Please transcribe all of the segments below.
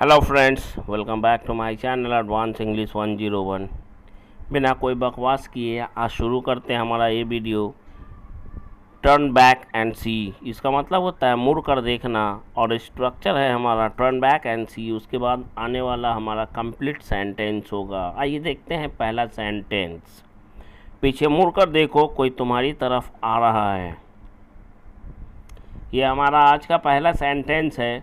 Hello friends, welcome back to my channel advance English 101। बिना कोई बकवास किए आज शुरू करते हैं हमारा ये वीडियो। टर्न बैक एंड सी, इसका मतलब होता है मुड़ कर देखना, और स्ट्रक्चर है हमारा टर्न बैक एंड सी। उसके बाद आने वाला हमारा कंप्लीट सेंटेंस होगा। आइए देखते हैं पहला सेंटेंस। पीछे मुड़ कर देखो, कोई तुम्हारी तरफ आ रहा है। ये हमारा आज का पहला सेंटेंस है।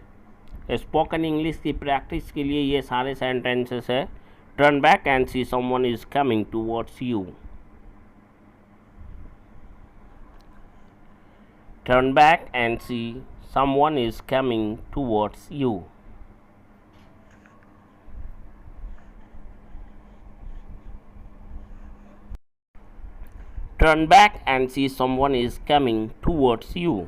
स्पोकन इंग्लिश की प्रैक्टिस के लिए ये सारे सेंटेंसेस है। Turn back and see someone is coming towards you. Turn back and see someone is coming towards you. Turn back and see someone is coming towards you.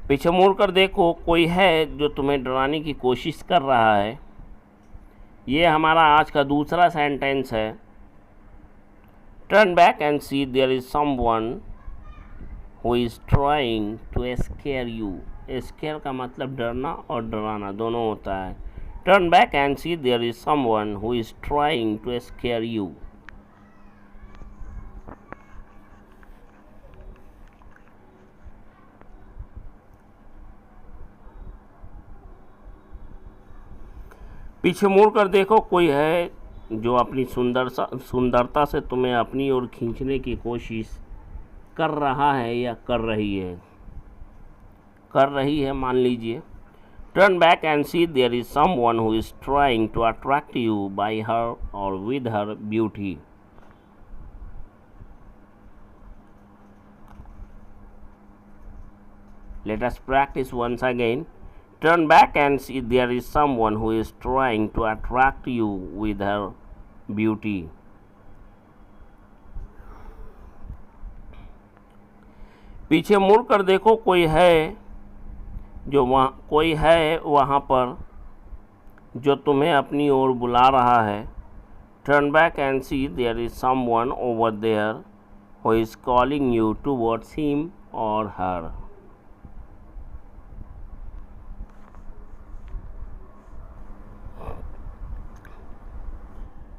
पीछे मुड़ कर देखो, कोई है जो तुम्हें डराने की कोशिश कर रहा है। ये हमारा आज का दूसरा सेंटेंस है। Turn back and see there is someone who is trying to scare you. Scare का मतलब डरना और डराना दोनों होता है। Turn back and see there is someone who is trying to scare you. पीछे मुड़ कर देखो, कोई है जो अपनी सुंदरता से तुम्हें अपनी ओर खींचने की कोशिश कर रहा है या कर रही है मान लीजिए। Turn back and see there is someone who is trying to attract you by her और with her beauty. Let us practise once again. Turn back and see there is someone who is trying to attract you with her beauty. पीछे मुड़ कर देखो, कोई है वहाँ पर जो तुम्हें अपनी ओर बुला रहा है। Turn back and see there is someone over there who is calling you towards him or her.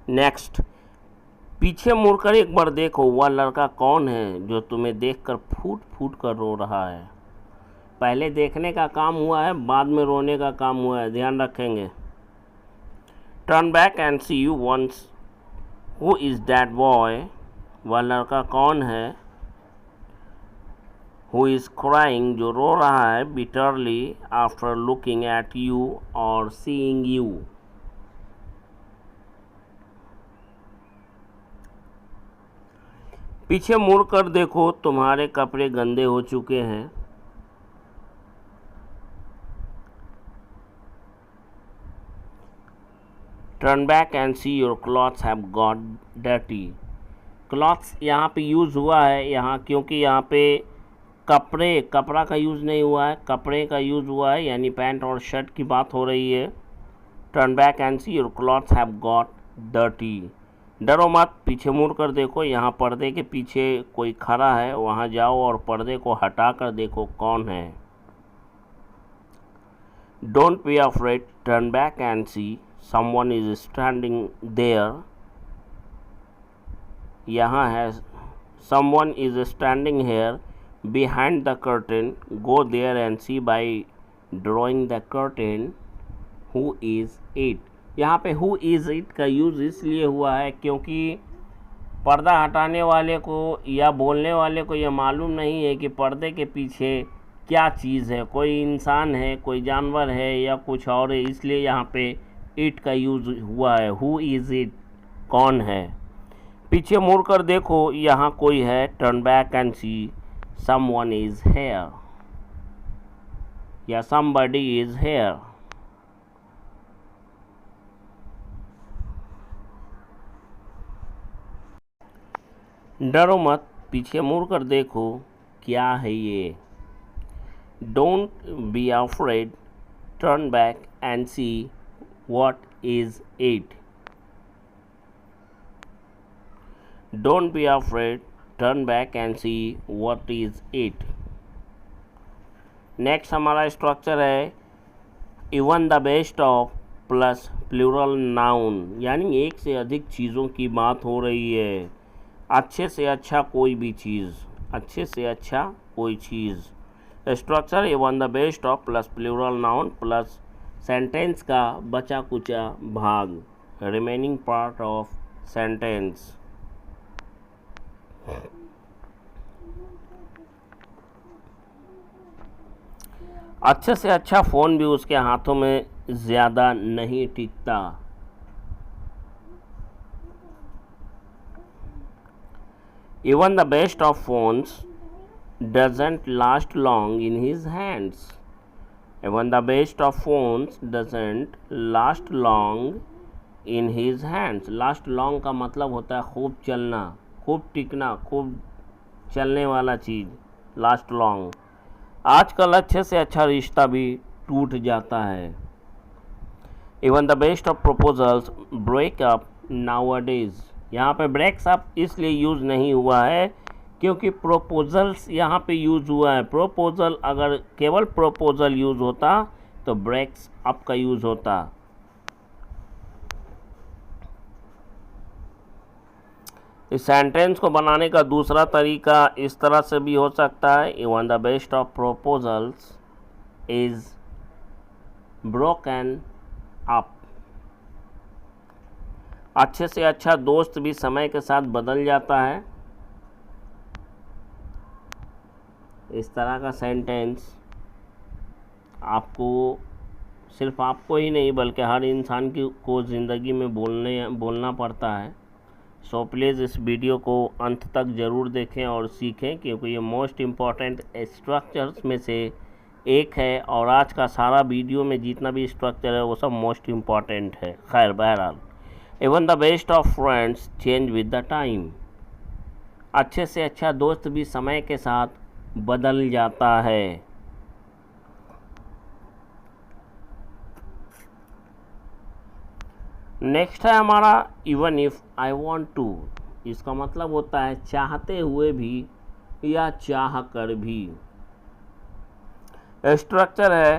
Next, पीछे मुड़कर एक बार देखो, वह लड़का कौन है जो तुम्हें देखकर फूट फूट कर रो रहा है। पहले देखने का काम हुआ है, बाद में रोने का काम हुआ है, ध्यान रखेंगे। Turn back and see you once who is that boy. वह लड़का कौन है। हु इज़ क्राइंग, जो रो रहा है, bitterly after looking at you और सीइंग यू। पीछे मुड़कर देखो, तुम्हारे कपड़े गंदे हो चुके हैं। Turn back and see your clothes have got dirty. Clothes यहाँ पे यूज़ हुआ है यहाँ, क्योंकि यहाँ पे कपड़ा का यूज़ नहीं हुआ है, कपड़े का यूज़ हुआ है, यानी पैंट और शर्ट की बात हो रही है। Turn back and see your clothes have got dirty. डरो मत, पीछे मुड़ कर देखो, यहाँ पर्दे के पीछे कोई खड़ा है, वहाँ जाओ और पर्दे को हटा कर देखो कौन है। Don't be afraid, turn back and see someone is standing there. यहाँ है someone is standing here behind the curtain. Go there and see by drawing the curtain who is it. यहाँ पे हु इज़ इट का use इसलिए हुआ है क्योंकि पर्दा हटाने वाले को या बोलने वाले को यह मालूम नहीं है कि पर्दे के पीछे क्या चीज़ है, कोई इंसान है, कोई जानवर है या कुछ और है, इसलिए यहाँ पे इट का यूज़ हुआ है। हु इज़ इट, कौन है। पीछे मुड़ कर देखो, यहाँ कोई है। Turn back and see someone is here या समबडी इज़ हेयर। डरो मत, पीछे मुड़ कर देखो क्या है ये। Don't be afraid, turn back and see what is it. Don't be afraid, turn back and see what is it. Next हमारा स्ट्रक्चर है even the best of plus plural noun, यानी एक से अधिक चीज़ों की बात हो रही है। अच्छे से अच्छा कोई भी चीज़, अच्छे से अच्छा कोई चीज़। Structure even the best of plus plural noun plus sentence का बचा कुचा भाग, रिमेनिंग पार्ट ऑफ सेंटेंस। अच्छे से अच्छा फ़ोन भी उसके हाथों में ज़्यादा नहीं टिकता। Even the best of phones doesn't last long in his hands. Even the best of phones doesn't last long in his hands. Last long का मतलब होता है खूब चलना, खूब टिकना, खूब चलने वाला चीज़, last long। आजकल अच्छे से अच्छा रिश्ता भी टूट जाता है। Even the best of proposals break up nowadays। यहाँ पे ब्रेक्स अप इसलिए यूज़ नहीं हुआ है क्योंकि प्रोपोजल्स यहाँ पे यूज़ हुआ है। प्रोपोजल, अगर केवल प्रोपोजल यूज़ होता तो ब्रेक्स अप का यूज़ होता। इस सेंटेंस को बनाने का दूसरा तरीका इस तरह से भी हो सकता है, even the best of proposals is broken up. अच्छे से अच्छा दोस्त भी समय के साथ बदल जाता है। इस तरह का सेंटेंस आपको, सिर्फ आपको ही नहीं बल्कि हर इंसान को ज़िंदगी में बोलना पड़ता है। सो प्लीज़ इस वीडियो को अंत तक ज़रूर देखें और सीखें, क्योंकि ये मोस्ट इम्पॉर्टेंट स्ट्रक्चर्स में से एक है और आज का सारा वीडियो में जितना भी स्ट्रक्चर है वो सब मोस्ट इम्पॉर्टेंट है। खैर, बहरहाल, even the best of friends change with the time. अच्छे से अच्छा दोस्त भी समय के साथ बदल जाता है। नेक्स्ट है हमारा even if I want to. इसका मतलब होता है चाहते हुए भी या चाह कर भी। स्ट्रक्चर है,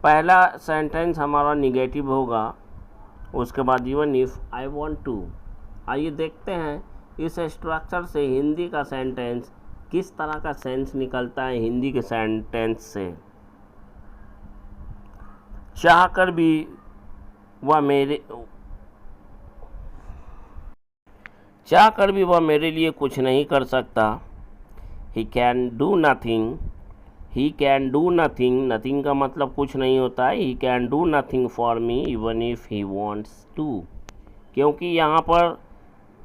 पहला सेंटेंस हमारा निगेटिव होगा, उसके बाद even if I want to. आइए देखते हैं इस स्ट्रक्चर से हिंदी का सेंटेंस किस तरह का सेंस निकलता है हिंदी के सेंटेंस से। चाह कर भी वह मेरे लिए कुछ नहीं कर सकता। He can do nothing. He can do nothing, nothing का मतलब कुछ नहीं होता है। He can do nothing for me even if he wants to, क्योंकि यहाँ पर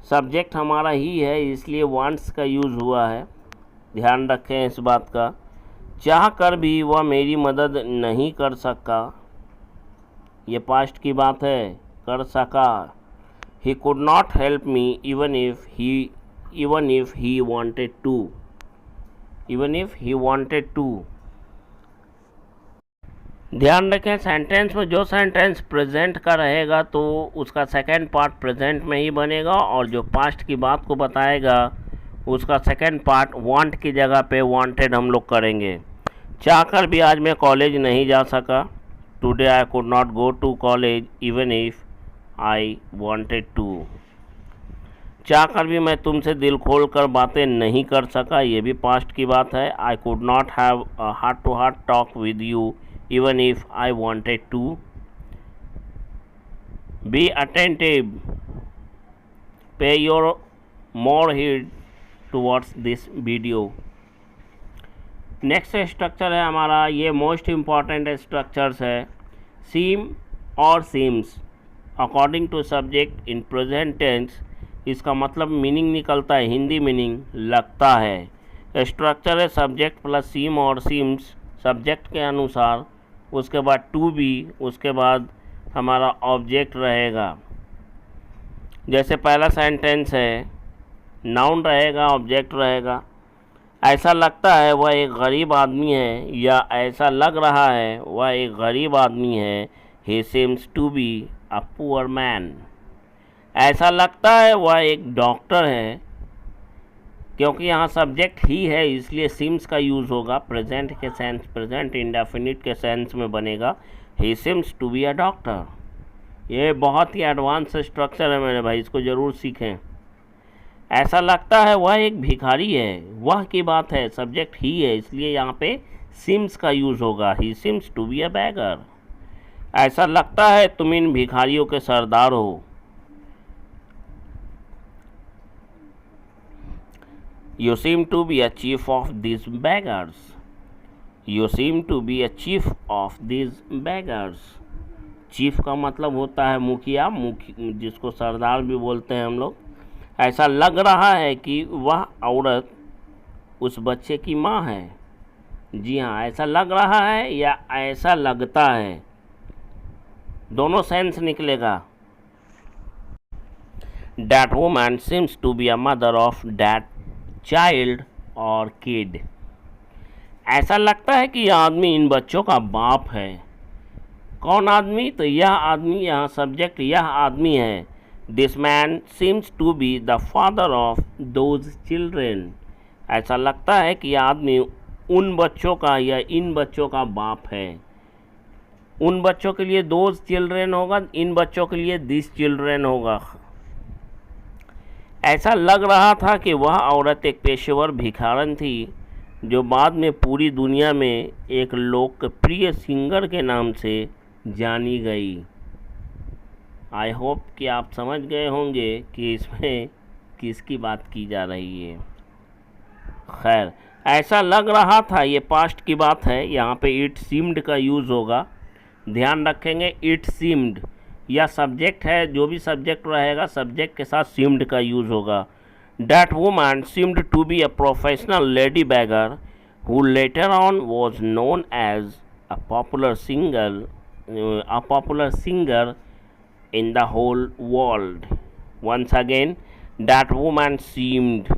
सब्जेक्ट हमारा ही है इसलिए वांट्स का यूज़ हुआ है, ध्यान रखें इस बात का। चाह कर भी वह मेरी मदद नहीं कर सका, ये पास्ट की बात है, कर सका। He could not help me even if he wanted to. Even if he wanted to. ध्यान रखें, सेंटेंस में जो सेंटेंस प्रेजेंट का रहेगा तो उसका सेकंड पार्ट प्रेजेंट में ही बनेगा, और जो पास्ट की बात को बताएगा उसका सेकंड पार्ट वांट की जगह पे वांटेड हम लोग करेंगे। चाहकर भी आज मैं कॉलेज नहीं जा सका। Today I could not go to college even if I wanted to. चाहकर भी मैं तुमसे दिल खोल कर बातें नहीं कर सका, ये भी पास्ट की बात है। I could not have a heart to heart talk with you even if I wanted to. Be attentive, pay your more heed towards this video. Next structure है हमारा, ये मोस्ट इम्पॉर्टेंट स्ट्रक्चर्स है, seem और seems according to subject in present tense. इसका मतलब meaning निकलता है, Hindi meaning लगता है। स्ट्रक्चर है सब्जेक्ट प्लस सीम और सीम्स सब्जेक्ट के अनुसार, उसके बाद टू बी, उसके बाद हमारा ऑब्जेक्ट रहेगा। जैसे पहला सेंटेंस है, नाउन रहेगा, ऑब्जेक्ट रहेगा। ऐसा लगता है वह एक गरीब आदमी है, या ऐसा लग रहा है वह एक गरीब आदमी है। He seems to be a poor man. ऐसा लगता है वह एक डॉक्टर है, क्योंकि यहाँ सब्जेक्ट ही है इसलिए सीम्स का यूज़ होगा। प्रेजेंट के सेंस, प्रेजेंट इंडेफिनिट के सेंस में बनेगा he seems to be a doctor. ये बहुत ही एडवांस स्ट्रक्चर है मेरे भाई, इसको ज़रूर सीखें। ऐसा लगता है वह एक भिखारी है, वह की बात है, सब्जेक्ट ही है इसलिए यहाँ पे सीम्स का यूज़ होगा, he seems to be a beggar. ऐसा लगता है तुम इन भिखारियों के सरदार हो। You seem to be a chief of these beggars. You seem to be a chief of these beggars. Chief का मतलब होता है मुखिया, जिसको सरदार भी बोलते हैं हम लोग। ऐसा लग रहा है कि वह औरत उस बच्चे की माँ है। जी हाँ, ऐसा लग रहा है या ऐसा लगता है, दोनों सेंस निकलेगा। That woman seems to be a mother of that child और किड। ऐसा लगता है कि यह आदमी इन बच्चों का बाप है। कौन आदमी? तो यह आदमी, यहाँ सब्जेक्ट यह आदमी है। This man seems to be the father of those children. ऐसा लगता है कि यह आदमी उन बच्चों का या इन बच्चों का बाप है। उन बच्चों के लिए दोज चिल्ड्रेन होगा, इन बच्चों के लिए दिस चिल्ड्रेन होगा। ऐसा लग रहा था कि वह औरत एक पेशेवर भिखारन थी जो बाद में पूरी दुनिया में एक लोकप्रिय सिंगर के नाम से जानी गई। आई होप कि आप समझ गए होंगे कि इसमें किसकी बात की जा रही है। खैर, ऐसा लग रहा था, ये पास्ट की बात है, यहाँ पे इट सीम्ड का यूज़ होगा। ध्यान रखेंगे, इट सीम्ड या सब्जेक्ट है, जो भी सब्जेक्ट रहेगा सब्जेक्ट के साथ सीम्ड का यूज़ होगा। That woman seemed to be a professional lady beggar who later on was known as a popular singer in the whole world. Once again, that woman seemed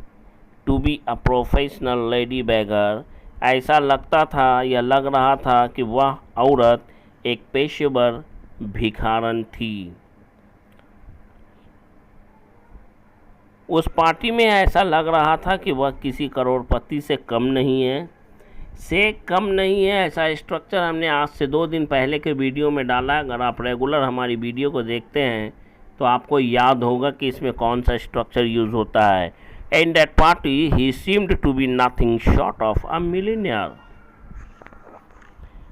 to be a professional lady beggar. ऐसा लगता था या लग रहा था कि वह औरत एक पेशेवर भिखारन थी। उस पार्टी में ऐसा लग रहा था कि वह किसी करोड़पति से कम नहीं है, ऐसा स्ट्रक्चर हमने आज से 2 दिन पहले के वीडियो में डाला। अगर आप रेगुलर हमारी वीडियो को देखते हैं तो आपको याद होगा कि इसमें कौन सा स्ट्रक्चर यूज़ होता है। In that party he seemed to be nothing short of a millionaire.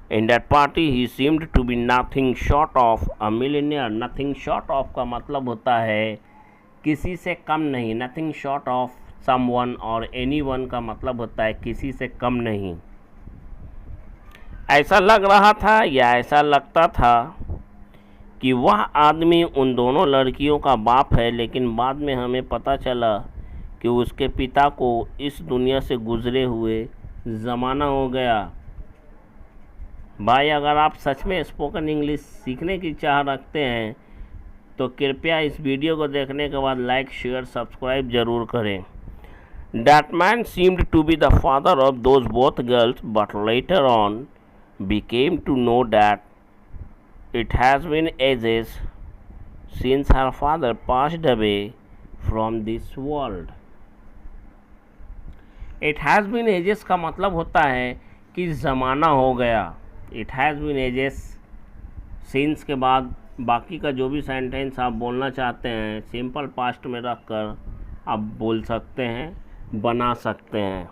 In that party he seemed to be nothing short of a millionaire. Nothing short of का मतलब होता है किसी से कम नहीं। Nothing short of someone और anyone का मतलब होता है किसी से कम नहीं। ऐसा लग रहा था या ऐसा लगता था कि वह आदमी उन दोनों लड़कियों का बाप है, लेकिन बाद में हमें पता चला कि उसके पिता को इस दुनिया से गुजरे हुए ज़माना हो गया। भाई, अगर आप सच में स्पोकन इंग्लिश सीखने की चाह रखते हैं तो कृपया इस वीडियो को देखने के बाद लाइक, शेयर, सब्सक्राइब ज़रूर करें। That man seemed to be the father of those both girls, but later on became to know that it has been ages since her father passed away from this world. It has been ages का मतलब होता है कि ज़माना हो गया। It has been ages, since के बाद बाकी का जो भी सेंटेंस आप बोलना चाहते हैं सिंपल पास्ट में रख कर आप बोल सकते हैं, बना सकते हैं।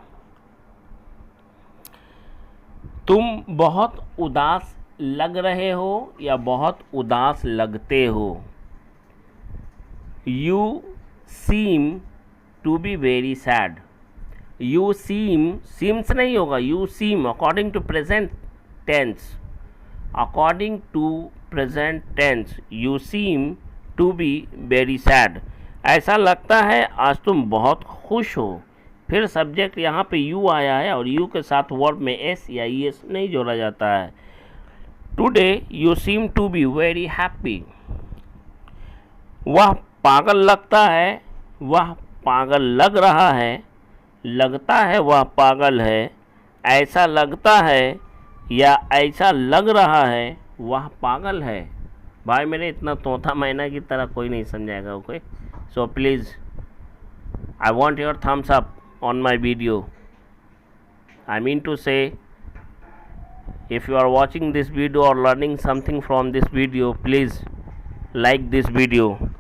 तुम बहुत उदास लग रहे हो या बहुत उदास लगते हो। You seem to be very sad. You seem, seems नहीं होगा, you seem according to present tense. According to present tense you seem to be very sad. ऐसा लगता है आज तुम बहुत खुश हो। फिर सब्जेक्ट यहाँ पे यू आया है और यू के साथ वर्ब में एस या ई एस नहीं जोड़ा जाता है। Today you seem to be very happy. वह पागल लगता है, वह पागल लग रहा है, लगता है वह पागल है, ऐसा लगता है या ऐसा लग रहा है वह पागल है। भाई मेरे इतना तोता मैना की तरह कोई नहीं समझाएगा, okay? So please I want your thumbs up. on my video. I mean to say, if you are watching this video or learning something from this video, please like this video.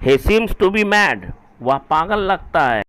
He seems to be mad. वह पागल लगता है.